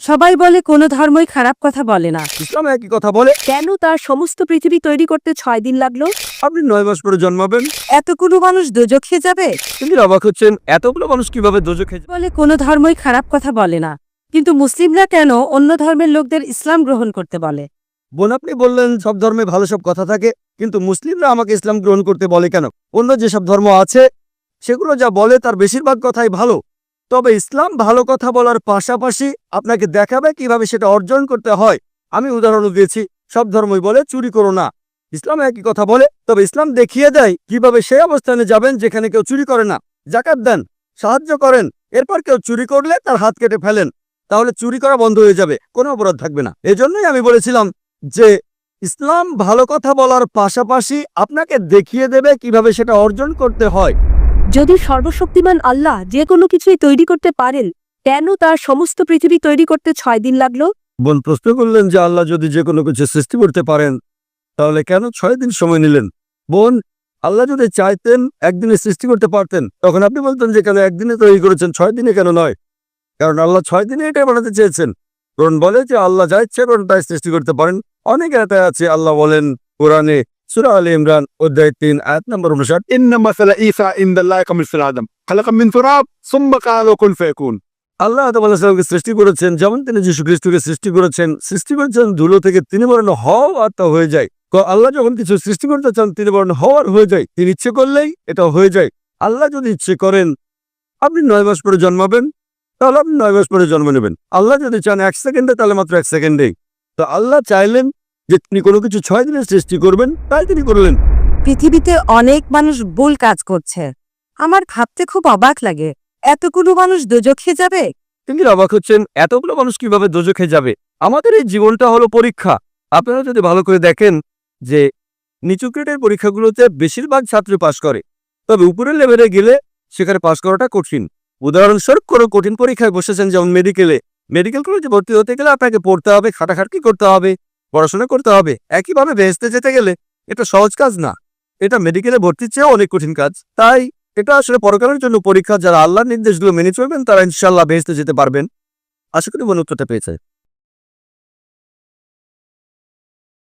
সবাই বলে কোনো ধর্মই খারাপ কথা বলে না, ইসলাম একই কথা বলে। কেন তার সমস্ত পৃথিবী তৈরি করতে 6 দিন লাগলো? আপনি 9 মাস পরে জন্মাবেন, এতগুলো মানুষ দোজখে যাবে? তিনি অবাক হচ্ছেন এতগুলো মানুষ কিভাবে দোজখে যাবে। বলে কোনো ধর্মই খারাপ কথা বলে না, কিন্তু মুসলিমরা কেন অন্য ধর্মের লোকদের ইসলাম গ্রহণ করতে বলে? বোন, আপনি বললেন সব ধর্মে ভালো সব কথা থাকে, কিন্তু মুসলিমরা আমাকে ইসলাম গ্রহণ করতে বলে কেন? অন্য যেসব ধর্ম আছে সেগুলো যা বলে তার বেশিরভাগ কথাই ভালো, তবে ইসলাম ভালো কথা বলার পাশাপাশি আপনাকে দেখাবে কিভাবে সেটা অর্জন করতে হয়। আমি উদাহরণ দিয়েছি, সব ধর্মই বলে চুরি করো না, ইসলাম একই কথা বলে, তবে ইসলাম দেখিয়ে দেয় কিভাবে সেই অবস্থানে যাবেন যেখানে কেউ চুরি করে না। যাকাত দেন, সাহায্য করেন, এরপর কেউ চুরি করলে তার হাত কেটে ফেলেন, তাহলে চুরি করা বন্ধ হয়ে যাবে, কোনো অপরাধ থাকবে না। এজন্যই আমি বলেছিলাম যে ইসলাম ভালো কথা বলার পাশাপাশি আপনাকে দেখিয়ে দেবে কিভাবে সেটা অর্জন করতে হয়। যদি সর্বশক্তিমান আল্লাহ যে কোনো কিছুই তৈরি করতে পারেন, কেন তার সমস্ত পৃথিবী তৈরি করতে 6 দিন লাগলো? বোন প্রশ্ন করলেন যে আল্লাহ যদি যে কোনো কিছু সৃষ্টি করতে পারেন তাহলে কেন 6 দিন সময় নিলেন? বোন, আল্লাহ যদি চাইতেন একদিনে সৃষ্টি করতে পারতেন, তখন আপনি বলতেন যে কেন একদিনে তৈরি করেছেন, 6 দিনে কেন নয়? কারণ আল্লাহ 6 দিনে এটাই বানাতে চেয়েছেন। কোরআন বলে যে আল্লাহ যা ইচ্ছে করেন তাই সৃষ্টি করতে পারেন। অনেক আয়াতে আছে, আল্লাহ বলেন কোরআনে সূরা আলে ইমরান অধ্যায় 3 আয়াত নম্বর 59, إن مثل عيسى عند الله كمثل آدم خلق من تراب ثم قال له كن فيكون। আল্লাহ আদমকে সৃষ্টি করেছেন যেমন তিনি যীশু খ্রিস্টকে সৃষ্টি করেছেন ধুলো থেকে, তিনি বলেন হও আর তা হয়ে যায়। আল্লাহ যখন কিছু সৃষ্টি করতে চান তিনি বলেন হওয়ার হয়ে যায়, তিনি ইচ্ছে করলেই এটা হয়ে যায়। আল্লাহ যদি ইচ্ছে করেন আপনি 9 মাস পরে জন্মাবেন, তাহলে আপনি 9 মাস পরে জন্ম নেবেন। আল্লাহ যদি চান 1 সেকেন্ডে, তাহলে মাত্র 1 সেকেন্ডেই। তো আল্লাহ চাইলেন যে তিনি কোনো কিছু 6 দিনে সৃষ্টি করবেন, তাই তিনি করলেন। পৃথিবীতে অনেক মানুষ ভুল কাজ করছে, আমার ভাবতে খুব অবাক লাগে, এতগুলো মানুষ দোজখে যাবে? তিনি অবাক হচ্ছেন এতগুলো মানুষ কিভাবে দোজখে যাবে। আমাদের এই জীবনটা হলো পরীক্ষা। আপনারা যদি ভালো করে দেখেন যে নিচু গ্রেডের পরীক্ষাগুলোতে বেশিরভাগ ছাত্র পাশ করে, তবে উপরের লেভেলে গেলে সেখানে পাশ করাটা কঠিন। উদাহরণস্বরূপ কোনো কঠিন পরীক্ষায় বসেছেন, যেমন মেডিকেল কলেজে ভর্তি হতে গেলে আপনাকে পড়তে হবে, খাটাখাটনি করতে হবে, পড়াশোনা করতে হবে। একইভাবে বেহেশতে যেতে গেলে এটা সহজ কাজ না, এটা মেডিকেলে ভর্তির চেয়েও অনেক কঠিন কাজ। তাই এটা আসলে পরকালের জন্য পরীক্ষা। যারা আল্লাহর নির্দেশগুলো মেনে চলবেন তারা ইনশাআল্লাহ বেহেশতে যেতে পারবেন। আশা করি বোন উত্তরটা পেয়েছে।